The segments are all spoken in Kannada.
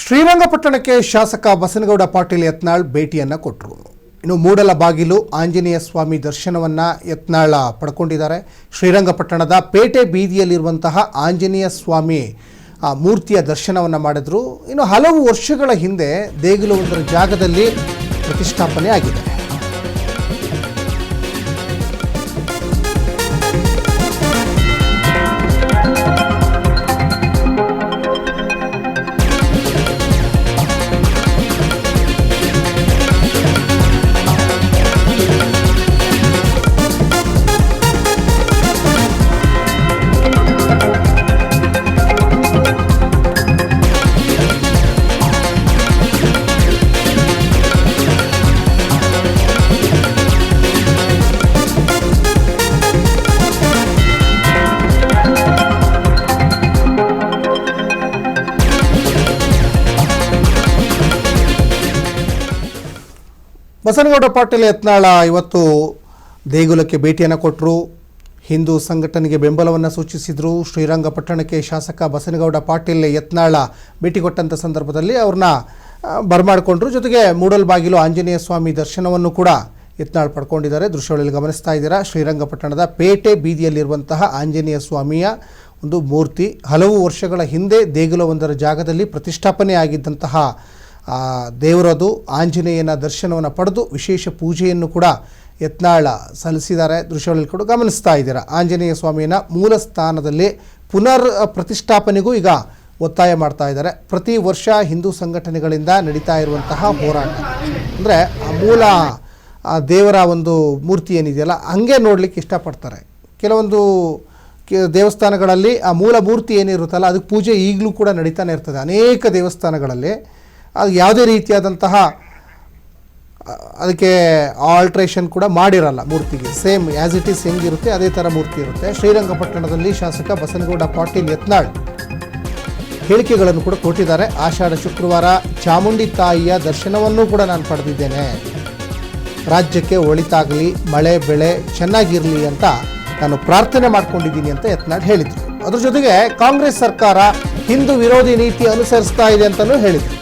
ಶ್ರೀರಂಗಪಟ್ಟಣಕ್ಕೆ ಶಾಸಕ ಬಸನಗೌಡ ಪಾಟೀಲ್ ಯತ್ನಾಳ್ ಭೇಟಿಯನ್ನು ಕೊಟ್ಟರು. ಇನ್ನು ಮೂಡಲಬಾಗಿಲು ಆಂಜನೇಯ ಸ್ವಾಮಿ ದರ್ಶನವನ್ನು ಯತ್ನಾಳ್ ಪಡ್ಕೊಂಡಿದ್ದಾರೆ. ಶ್ರೀರಂಗಪಟ್ಟಣದ ಪೇಟೆ ಬೀದಿಯಲ್ಲಿರುವಂತಹ ಆಂಜನೇಯ ಸ್ವಾಮಿ ಮೂರ್ತಿಯ ದರ್ಶನವನ್ನು ಮಾಡಿದ್ರು. ಇನ್ನು ಹಲವು ವರ್ಷಗಳ ಹಿಂದೆ ದೇಗುಲ ಒಂದರ ಜಾಗದಲ್ಲಿ ಪ್ರತಿಷ್ಠಾಪನೆ ಆಗಿದೆ. ಬಸನಗೌಡ ಪಾಟೀಲ್ ಯತ್ನಾಳ್ ಇವತ್ತು ದೇಗುಲಕ್ಕೆ ಭೇಟಿಯನ್ನು ಕೊಟ್ಟರು. ಹಿಂದೂ ಸಂಘಟನೆಗೆ ಬೆಂಬಲವನ್ನು ಸೂಚಿಸಿದರು. ಶ್ರೀರಂಗಪಟ್ಟಣಕ್ಕೆ ಶಾಸಕ ಬಸನಗೌಡ ಪಾಟೀಲ್ ಯತ್ನಾಳ್ ಭೇಟಿ ಕೊಟ್ಟಂಥ ಸಂದರ್ಭದಲ್ಲಿ ಅವ್ರನ್ನ ಬರಮಾಡಿಕೊಂಡ್ರು. ಜೊತೆಗೆ ಮೂಡಲಬಾಗಿಲು ಆಂಜನೇಯ ಸ್ವಾಮಿ ದರ್ಶನವನ್ನು ಕೂಡ ಯತ್ನಾಳ್ ಪಡ್ಕೊಂಡಿದ್ದಾರೆ. ದೃಶ್ಯಗಳಲ್ಲಿ ಗಮನಿಸ್ತಾ ಇದ್ದೀರಾ. ಶ್ರೀರಂಗಪಟ್ಟಣದ ಪೇಟೆ ಬೀದಿಯಲ್ಲಿರುವಂತಹ ಆಂಜನೇಯ ಸ್ವಾಮಿಯ ಒಂದು ಮೂರ್ತಿ ಹಲವು ವರ್ಷಗಳ ಹಿಂದೆ ದೇಗುಲವೊಂದರ ಜಾಗದಲ್ಲಿ ಪ್ರತಿಷ್ಠಾಪನೆ ಆಗಿದ್ದಂತಹ ದೇವರದು. ಆಂಜನೇಯನ ದರ್ಶನವನ್ನು ಪಡೆದು ವಿಶೇಷ ಪೂಜೆಯನ್ನು ಕೂಡ ಯತ್ನಾಳ್ ಸಲ್ಲಿಸಿದ್ದಾರೆ. ದೃಶ್ಯಗಳಲ್ಲಿ ಕೂಡ ಗಮನಿಸ್ತಾ ಇದ್ದೀರಾ. ಆಂಜನೇಯ ಸ್ವಾಮಿಯನ್ನು ಮೂಲ ಸ್ಥಾನದಲ್ಲಿ ಪುನರ್ ಪ್ರತಿಷ್ಠಾಪನೆಗೂ ಈಗ ಒತ್ತಾಯ ಮಾಡ್ತಾ ಇದ್ದಾರೆ. ಪ್ರತಿ ವರ್ಷ ಹಿಂದೂ ಸಂಘಟನೆಗಳಿಂದ ನಡೀತಾ ಇರುವಂತಹ ಹೋರಾಟ ಅಂದರೆ ಮೂಲ ದೇವರ ಒಂದು ಮೂರ್ತಿ ಏನಿದೆಯಲ್ಲ ಹಂಗೆ ನೋಡಲಿಕ್ಕೆ ಇಷ್ಟಪಡ್ತಾರೆ. ಕೆಲವೊಂದು ದೇವಸ್ಥಾನಗಳಲ್ಲಿ ಆ ಮೂಲ ಮೂರ್ತಿ ಏನಿರುತ್ತಲ್ಲ ಅದಕ್ಕೆ ಪೂಜೆ ಈಗಲೂ ಕೂಡ ನಡೀತಾನೆ ಇರ್ತದೆ. ಅನೇಕ ದೇವಸ್ಥಾನಗಳಲ್ಲಿ ಅದು ಯಾವುದೇ ರೀತಿಯಾದಂತಹ ಅದಕ್ಕೆ ಆಲ್ಟ್ರೇಷನ್ ಕೂಡ ಮಾಡಿರಲ್ಲ. ಮೂರ್ತಿಗೆ ಸೇಮ್ ಆ್ಯಸ್ ಇಟ್ ಈಸ್ ಹೆಂಗಿರುತ್ತೆ ಅದೇ ಥರ ಮೂರ್ತಿ ಇರುತ್ತೆ. ಶ್ರೀರಂಗಪಟ್ಟಣದಲ್ಲಿ ಶಾಸಕ ಬಸನಗೌಡ ಪಾಟೀಲ್ ಯತ್ನಾಳ್ ಹೇಳಿಕೆಗಳನ್ನು ಕೂಡ ಕೊಟ್ಟಿದ್ದಾರೆ. ಆಷಾಢ ಶುಕ್ರವಾರ ಚಾಮುಂಡಿ ತಾಯಿಯ ದರ್ಶನವನ್ನು ಕೂಡ ನಾನು ಪಡೆದಿದ್ದೇನೆ. ರಾಜ್ಯಕ್ಕೆ ಒಳಿತಾಗಲಿ, ಮಳೆ ಬೆಳೆ ಚೆನ್ನಾಗಿರಲಿ ಅಂತ ನಾನು ಪ್ರಾರ್ಥನೆ ಮಾಡ್ಕೊಂಡಿದ್ದೀನಿ ಅಂತ ಯತ್ನಾಳ್ ಹೇಳಿದರು. ಅದ್ರ ಜೊತೆಗೆ ಕಾಂಗ್ರೆಸ್ ಸರ್ಕಾರ ಹಿಂದೂ ವಿರೋಧಿ ನೀತಿ ಅನುಸರಿಸ್ತಾ ಇದೆ ಅಂತಲೂ ಹೇಳಿದರು.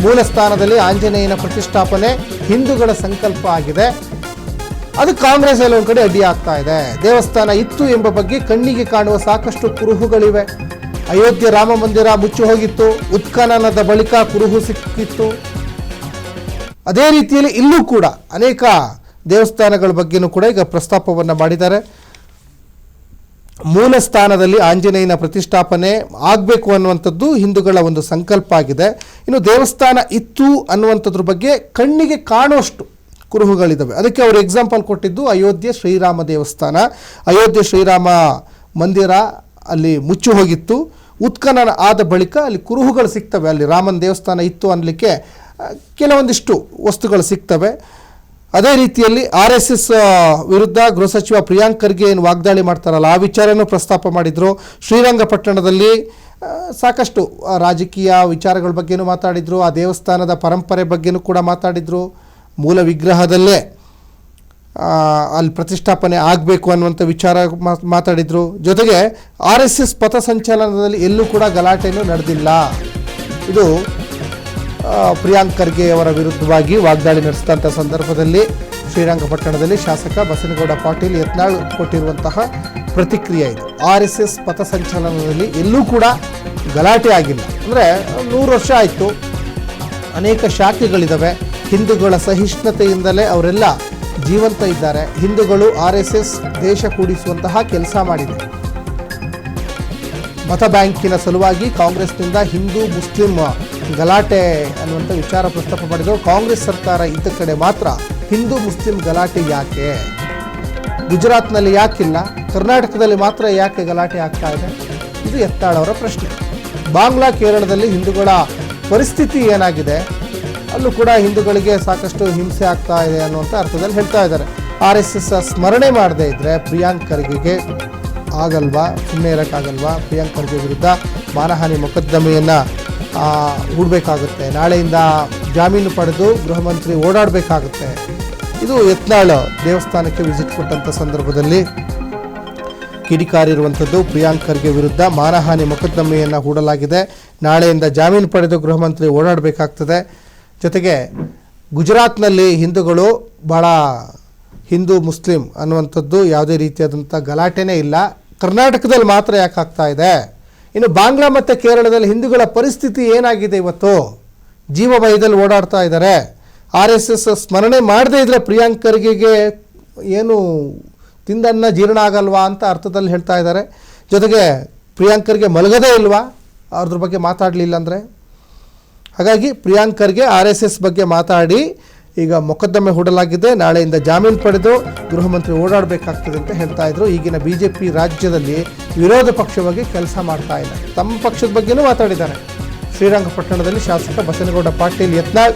ಮೂಲ ಸ್ಥಾನದಲ್ಲಿ ಆಂಜನೇಯನ ಪ್ರತಿಷ್ಠಾಪನೆ ಹಿಂದೂಗಳ ಸಂಕಲ್ಪ ಆಗಿದೆ, ಅದು ಕಾಂಗ್ರೆಸ್ ಎಲ್ಲ ಒಂದು ಕಡೆ ಅಡ್ಡಿ ಆಗ್ತಾ ಇದೆ. ದೇವಸ್ಥಾನ ಇತ್ತು ಎಂಬ ಬಗ್ಗೆ ಕಣ್ಣಿಗೆ ಕಾಣುವ ಸಾಕಷ್ಟು ಕುರುಹುಗಳಿವೆ. ಅಯೋಧ್ಯೆ ರಾಮ ಮಂದಿರ ಮುಚ್ಚಿ ಹೋಗಿತ್ತು, ಉತ್ಖನನದ ಬಳಿಕ ಕುರುಹು ಸಿಕ್ಕಿತ್ತು. ಅದೇ ರೀತಿಯಲ್ಲಿ ಇಲ್ಲೂ ಕೂಡ ಅನೇಕ ದೇವಸ್ಥಾನಗಳ ಬಗ್ಗೆನೂ ಕೂಡ ಈಗ ಪ್ರಸ್ತಾಪವನ್ನು ಮಾಡಿದ್ದಾರೆ. ಮೂಲ ಸ್ಥಾನದಲ್ಲಿ ಆಂಜನೇಯನ ಪ್ರತಿಷ್ಠಾಪನೆ ಆಗಬೇಕು ಅನ್ನುವಂಥದ್ದು ಹಿಂದೂಗಳ ಒಂದು ಸಂಕಲ್ಪ ಆಗಿದೆ. ಇನ್ನು ದೇವಸ್ಥಾನ ಇತ್ತು ಅನ್ನುವಂಥದ್ರ ಬಗ್ಗೆ ಕಣ್ಣಿಗೆ ಕಾಣುವಷ್ಟು ಕುರುಹುಗಳಿದ್ದಾವೆ. ಅದಕ್ಕೆ ಅವರು ಎಕ್ಸಾಂಪಲ್ ಕೊಟ್ಟಿದ್ದು ಅಯೋಧ್ಯೆ ಶ್ರೀರಾಮ ದೇವಸ್ಥಾನ. ಅಯೋಧ್ಯೆ ಶ್ರೀರಾಮ ಮಂದಿರ ಅಲ್ಲಿ ಮುಚ್ಚಿ ಹೋಗಿತ್ತು, ಉತ್ಖನನ ಆದ ಬಳಿಕ ಅಲ್ಲಿ ಕುರುಹುಗಳು ಸಿಗ್ತವೆ. ಅಲ್ಲಿ ರಾಮನ ದೇವಸ್ಥಾನ ಇತ್ತು ಅನ್ನಲಿಕ್ಕೆ ಕೆಲವೊಂದಿಷ್ಟು ವಸ್ತುಗಳು ಸಿಗ್ತವೆ. ಅದೇ ರೀತಿಯಲ್ಲಿ RSS ವಿರುದ್ಧ ಗೃಹ ಸಚಿವ ಪ್ರಿಯಾಂಕ್ ಖರ್ಗೆ ಏನು ವಾಗ್ದಾಳಿ ಮಾಡ್ತಾರಲ್ಲ ಆ ವಿಚಾರನೂ ಪ್ರಸ್ತಾಪ ಮಾಡಿದರು. ಶ್ರೀರಂಗಪಟ್ಟಣದಲ್ಲಿ ಸಾಕಷ್ಟು ರಾಜಕೀಯ ವಿಚಾರಗಳ ಬಗ್ಗೆನೂ ಮಾತಾಡಿದರು. ಆ ದೇವಸ್ಥಾನದ ಪರಂಪರೆ ಬಗ್ಗೆನೂ ಕೂಡ ಮಾತಾಡಿದರು. ಮೂಲ ವಿಗ್ರಹದಲ್ಲೇ ಅಲ್ಲಿ ಪ್ರತಿಷ್ಠಾಪನೆ ಆಗಬೇಕು ಅನ್ನುವಂಥ ವಿಚಾರ ಮಾತಾಡಿದರು. ಜೊತೆಗೆ RSS ಪಥಸಂಚಲನದಲ್ಲಿ ಎಲ್ಲೂ ಕೂಡ ಗಲಾಟೆನೂ ನಡೆದಿಲ್ಲ. ಇದು ಪ್ರಿಯಾಂಕ್ ಖರ್ಗೆ ಅವರ ವಿರುದ್ಧವಾಗಿ ವಾಗ್ದಾಳಿ ನಡೆಸಿದಂಥ ಸಂದರ್ಭದಲ್ಲಿ ಶ್ರೀರಂಗಪಟ್ಟಣದಲ್ಲಿ ಶಾಸಕ ಬಸನಗೌಡ ಪಾಟೀಲ್ ಯತ್ನಾಳ್ ಕೊಟ್ಟಿರುವಂತಹ ಪ್ರತಿಕ್ರಿಯೆ ಇದು. RSS ಪಥಸಂಚಲನದಲ್ಲಿ ಎಲ್ಲೂ ಕೂಡ ಗಲಾಟೆ ಆಗಿಲ್ಲ. ಅಂದರೆ 100 ವರ್ಷ ಆಯಿತು, ಅನೇಕ ಶಾಖೆಗಳಿದ್ದಾವೆ. ಹಿಂದೂಗಳ ಸಹಿಷ್ಣುತೆಯಿಂದಲೇ ಅವರೆಲ್ಲ ಜೀವಂತ ಇದ್ದಾರೆ. ಹಿಂದೂಗಳು RSS ದೇಶ ಕೂಡಿಸುವಂತಹ ಕೆಲಸ ಮಾಡಿದೆ. ಮತ ಬ್ಯಾಂಕಿನ ಸಲುವಾಗಿ ಕಾಂಗ್ರೆಸ್ನಿಂದ ಹಿಂದೂ ಮುಸ್ಲಿಂ ಗಲಾಟೆ ಅನ್ನುವಂಥ ವಿಚಾರ ಪ್ರಸ್ತಾಪ ಮಾಡಿದರು. ಕಾಂಗ್ರೆಸ್ ಸರ್ಕಾರ ಇದ್ದ ಕಡೆ ಮಾತ್ರ ಹಿಂದೂ ಮುಸ್ಲಿಂ ಗಲಾಟೆ ಯಾಕೆ? ಗುಜರಾತ್ನಲ್ಲಿ ಯಾಕಿಲ್ಲ? ಕರ್ನಾಟಕದಲ್ಲಿ ಮಾತ್ರ ಯಾಕೆ ಗಲಾಟೆ ಆಗ್ತಾ ಇದೆ? ಇದು ಯತ್ನಾಳ್ ಅವರ ಪ್ರಶ್ನೆ. ಬಾಂಗ್ಲಾ ಕೇರಳದಲ್ಲಿ ಹಿಂದೂಗಳ ಪರಿಸ್ಥಿತಿ ಏನಾಗಿದೆ? ಅಲ್ಲೂ ಕೂಡ ಹಿಂದೂಗಳಿಗೆ ಸಾಕಷ್ಟು ಹಿಂಸೆ ಆಗ್ತಾ ಇದೆ ಅನ್ನುವಂಥ ಅರ್ಥದಲ್ಲಿ ಹೇಳ್ತಾ ಇದ್ದಾರೆ. RSS ಸ್ಮರಣೆ ಮಾಡದೇ ಇದ್ದರೆ ಪ್ರಿಯಾಂಕ್ ಖರ್ಗೆಗೆ ಆಗಲ್ವಾ? ಸುಮ್ಮನೆ ಇರೋಕ್ಕಾಗಲ್ವಾ? ಪ್ರಿಯಾಂಕ್ ಖರ್ಗೆ ವಿರುದ್ಧ ಮಾನಹಾನಿ ಮೊಕದ್ದಮೆಯನ್ನು ಹೂಡಬೇಕಾಗುತ್ತೆ. ನಾಳೆಯಿಂದ ಜಾಮೀನು ಪಡೆದು ಗೃಹ ಮಂತ್ರಿ ಓಡಾಡಬೇಕಾಗುತ್ತೆ. ಇದು ಯತ್ನಾಳ್ ದೇವಸ್ಥಾನಕ್ಕೆ ವಿಸಿಟ್ ಕೊಟ್ಟಂಥ ಸಂದರ್ಭದಲ್ಲಿ ಕಿಡಿಕಾರಿರುವಂಥದ್ದು. ಪ್ರಿಯಾಂಕ್ ಖರ್ಗೆ ವಿರುದ್ಧ ಮಾನಹಾನಿ ಮೊಕದ್ದಮೆಯನ್ನು ಹೂಡಲಾಗಿದೆ. ನಾಳೆಯಿಂದ ಜಾಮೀನು ಪಡೆದು ಗೃಹ ಮಂತ್ರಿ ಓಡಾಡಬೇಕಾಗ್ತದೆ. ಜೊತೆಗೆ ಗುಜರಾತ್ನಲ್ಲಿ ಹಿಂದೂಗಳು ಭಾಳ ಹಿಂದೂ ಮುಸ್ಲಿಂ ಅನ್ನುವಂಥದ್ದು ಯಾವುದೇ ರೀತಿಯಾದಂಥ ಗಲಾಟೆನೇ ಇಲ್ಲ. ಕರ್ನಾಟಕದಲ್ಲಿ ಮಾತ್ರ ಯಾಕೆ ಆಗ್ತಾ ಇದೆ? ಇನ್ನು ಬಾಂಗ್ಲಾ ಮತ್ತು ಕೇರಳದಲ್ಲಿ ಹಿಂದೂಗಳ ಪರಿಸ್ಥಿತಿ ಏನಾಗಿದೆ? ಇವತ್ತು ಜೀವ ಭಯದಲ್ಲಿ ಓಡಾಡ್ತಾ ಇದ್ದಾರೆ. RSS ಸ್ಮರಣೆ ಮಾಡದೇ ಇದ್ದರೆ ಪ್ರಿಯಾಂಕ್ ಖರ್ಗೆಗೆ ಏನು ತಿಂದನ್ನ ಜೀರ್ಣ ಆಗಲ್ವಾ ಅಂತ ಅರ್ಥದಲ್ಲಿ ಹೇಳ್ತಾ ಇದ್ದಾರೆ. ಜೊತೆಗೆ ಪ್ರಿಯಾಂಕ್ ಖರ್ಗೆ ಮಲಗದೇ ಇಲ್ವಾ ಅವ್ರದ್ರ ಬಗ್ಗೆ ಮಾತಾಡಲಿಲ್ಲ ಅಂದರೆ? ಹಾಗಾಗಿ ಪ್ರಿಯಾಂಕ್ ಖರ್ಗೆ RSS ಬಗ್ಗೆ ಮಾತಾಡಿ ಈಗ ಮೊಕದ್ದಮೆ ಹೂಡಲಾಗಿದೆ. ನಾಳೆಯಿಂದ ಜಾಮೀನು ಪಡೆದು ಗೃಹ ಮಂತ್ರಿ ಓಡಾಡಬೇಕಾಗ್ತದೆ ಅಂತ ಹೇಳ್ತಾ ಇದ್ರು. ಈಗಿನ BJP ರಾಜ್ಯದಲ್ಲಿ ವಿರೋಧ ಪಕ್ಷವಾಗಿ ಕೆಲಸ ಮಾಡ್ತಾ ಇಲ್ಲ. ತಮ್ಮ ಪಕ್ಷದ ಬಗ್ಗೆನೂ ಮಾತಾಡಿದ್ದಾರೆ. ಶ್ರೀರಂಗಪಟ್ಟಣದಲ್ಲಿ ಶಾಸಕ ಬಸನಗೌಡ ಪಾಟೀಲ್ ಯತ್ನಾಳ್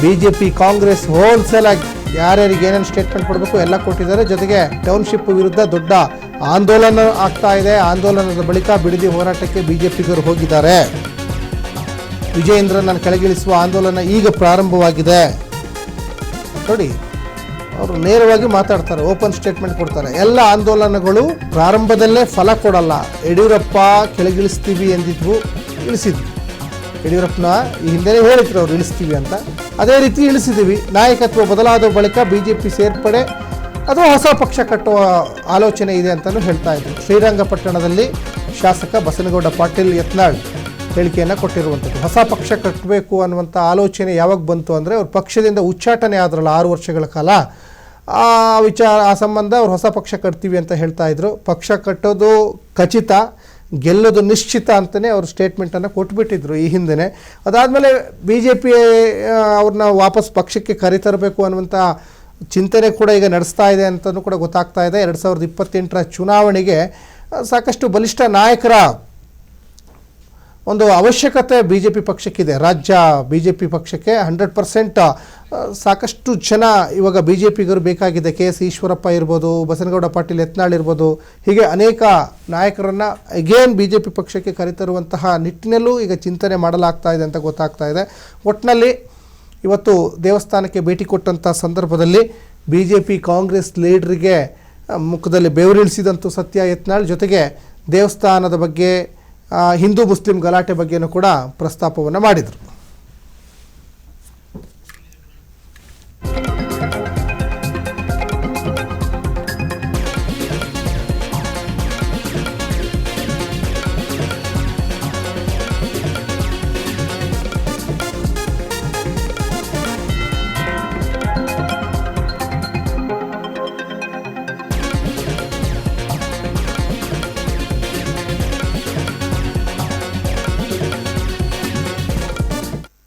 BJP ಕಾಂಗ್ರೆಸ್ ಹೋಲ್ಸೇಲ್ ಆಗಿ ಯಾರ್ಯಾರಿಗೆ ಏನೇನು ಸ್ಟೇಟ್ಮೆಂಟ್ ಕೊಡಬೇಕು ಎಲ್ಲ ಕೊಟ್ಟಿದ್ದಾರೆ. ಜೊತೆಗೆ ಟೌನ್ಶಿಪ್ ವಿರುದ್ಧ ದೊಡ್ಡ ಆಂದೋಲನ ಆಗ್ತಾ ಇದೆ. ಆಂದೋಲನದ ಬಳಿಕ ಬಿಡದಿ ಹೋರಾಟಕ್ಕೆ BJPಗರು ಹೋಗಿದ್ದಾರೆ. ವಿಜಯೇಂದ್ರನನ್ನು ಕೆಳಗಿಳಿಸುವ ಆಂದೋಲನ ಈಗ ಪ್ರಾರಂಭವಾಗಿದೆ. ನೋಡಿ, ಅವರು ನೇರವಾಗಿ ಮಾತಾಡ್ತಾರೆ, ಓಪನ್ ಸ್ಟೇಟ್ಮೆಂಟ್ ಕೊಡ್ತಾರೆ. ಎಲ್ಲ ಆಂದೋಲನಗಳು ಪ್ರಾರಂಭದಲ್ಲೇ ಫಲ ಕೊಡಲ್ಲ. ಯಡಿಯೂರಪ್ಪ ಕೆಳಗಿಳಿಸ್ತೀವಿ ಎಂದಿದ್ವು, ಇಳಿಸಿದ್ವಿ. ಯಡಿಯೂರಪ್ಪನ ಈ ಹಿಂದೆನೇ ಹೇಳಿದ್ರು ಅವ್ರು ಇಳಿಸ್ತೀವಿ ಅಂತ. ಅದೇ ರೀತಿ ಇಳಿಸಿದ್ದೀವಿ. ನಾಯಕತ್ವ ಬದಲಾದ ಬಳಿಕ BJP ಸೇರ್ಪಡೆ ಅಥವಾ ಹೊಸ ಪಕ್ಷ ಕಟ್ಟುವ ಆಲೋಚನೆ ಇದೆ ಅಂತಲೂ ಹೇಳ್ತಾ ಇದ್ರು. ಶ್ರೀರಂಗಪಟ್ಟಣದಲ್ಲಿ ಶಾಸಕ ಬಸನಗೌಡ ಪಾಟೀಲ್ ಯತ್ನಾಳ್ ಹೇಳಿಕೆಯನ್ನು ಕೊಟ್ಟಿರುವಂಥದ್ದು. ಹೊಸ ಪಕ್ಷ ಕಟ್ಟಬೇಕು ಅನ್ನುವಂಥ ಆಲೋಚನೆ ಯಾವಾಗ ಬಂತು ಅಂದರೆ ಅವ್ರ ಪಕ್ಷದಿಂದ ಉಚ್ಚಾಟನೆ ಆದ್ರಲ್ಲ 6 ವರ್ಷಗಳ ಕಾಲ, ಆ ಸಂಬಂಧ ಅವ್ರು ಹೊಸ ಪಕ್ಷ ಕಟ್ತೀವಿ ಅಂತ ಹೇಳ್ತಾ ಇದ್ರು. ಪಕ್ಷ ಕಟ್ಟೋದು ಖಚಿತ, ಗೆಲ್ಲೋದು ನಿಶ್ಚಿತ ಅಂತಲೇ ಅವರು ಸ್ಟೇಟ್ಮೆಂಟನ್ನು ಕೊಟ್ಬಿಟ್ಟಿದ್ರು ಈ ಹಿಂದೆ. ಅದಾದಮೇಲೆ BJP ಅವ್ರನ್ನ ವಾಪಸ್ ಪಕ್ಷಕ್ಕೆ ಕರೆತರಬೇಕು ಅನ್ನುವಂಥ ಚಿಂತನೆ ಕೂಡ ಈಗ ನಡೆಸ್ತಾ ಇದೆ ಅಂತಲೂ ಕೂಡ ಗೊತ್ತಾಗ್ತಾ ಇದೆ. 2028ರ ಚುನಾವಣೆಗೆ ಸಾಕಷ್ಟು ಬಲಿಷ್ಠ ನಾಯಕರ ಒಂದು ಅವಶ್ಯಕತೆ BJP ಪಕ್ಷಕ್ಕಿದೆ. ರಾಜ್ಯ BJP ಪಕ್ಷಕ್ಕೆ 100% ಸಾಕಷ್ಟು ಜನ ಇವಾಗ BJPಗರು ಬೇಕಾಗಿದೆ. KS ಈಶ್ವರಪ್ಪ ಇರ್ಬೋದು, ಬಸನಗೌಡ ಪಾಟೀಲ್ ಯತ್ನಾಳ್ ಇರ್ಬೋದು, ಹೀಗೆ ಅನೇಕ ನಾಯಕರನ್ನು ಅಗೇನ್ BJP ಪಕ್ಷಕ್ಕೆ ಕರೆತರುವಂತಹ ನಿಟ್ಟಿನಲ್ಲೂ ಈಗ ಚಿಂತನೆ ಮಾಡಲಾಗ್ತಾ ಇದೆ ಅಂತ ಗೊತ್ತಾಗ್ತಾ ಇದೆ. ಒಟ್ಟಿನಲ್ಲಿ ಇವತ್ತು ದೇವಸ್ಥಾನಕ್ಕೆ ಭೇಟಿ ಕೊಟ್ಟಂಥ ಸಂದರ್ಭದಲ್ಲಿ BJP ಕಾಂಗ್ರೆಸ್ ಲೀಡ್ರಿಗೆ ಮುಖದಲ್ಲಿ ಬೆವರಿಳಿಸಿದಂತೂ ಸತ್ಯ ಯತ್ನಾಳ್. ಜೊತೆಗೆ ದೇವಸ್ಥಾನದ ಬಗ್ಗೆ, ಹಿಂದೂ ಮುಸ್ಲಿಂ ಗಲಾಟೆ ಬಗ್ಗೆಯೂ ಕೂಡ ಪ್ರಸ್ತಾಪವನ್ನು ಮಾಡಿದರು.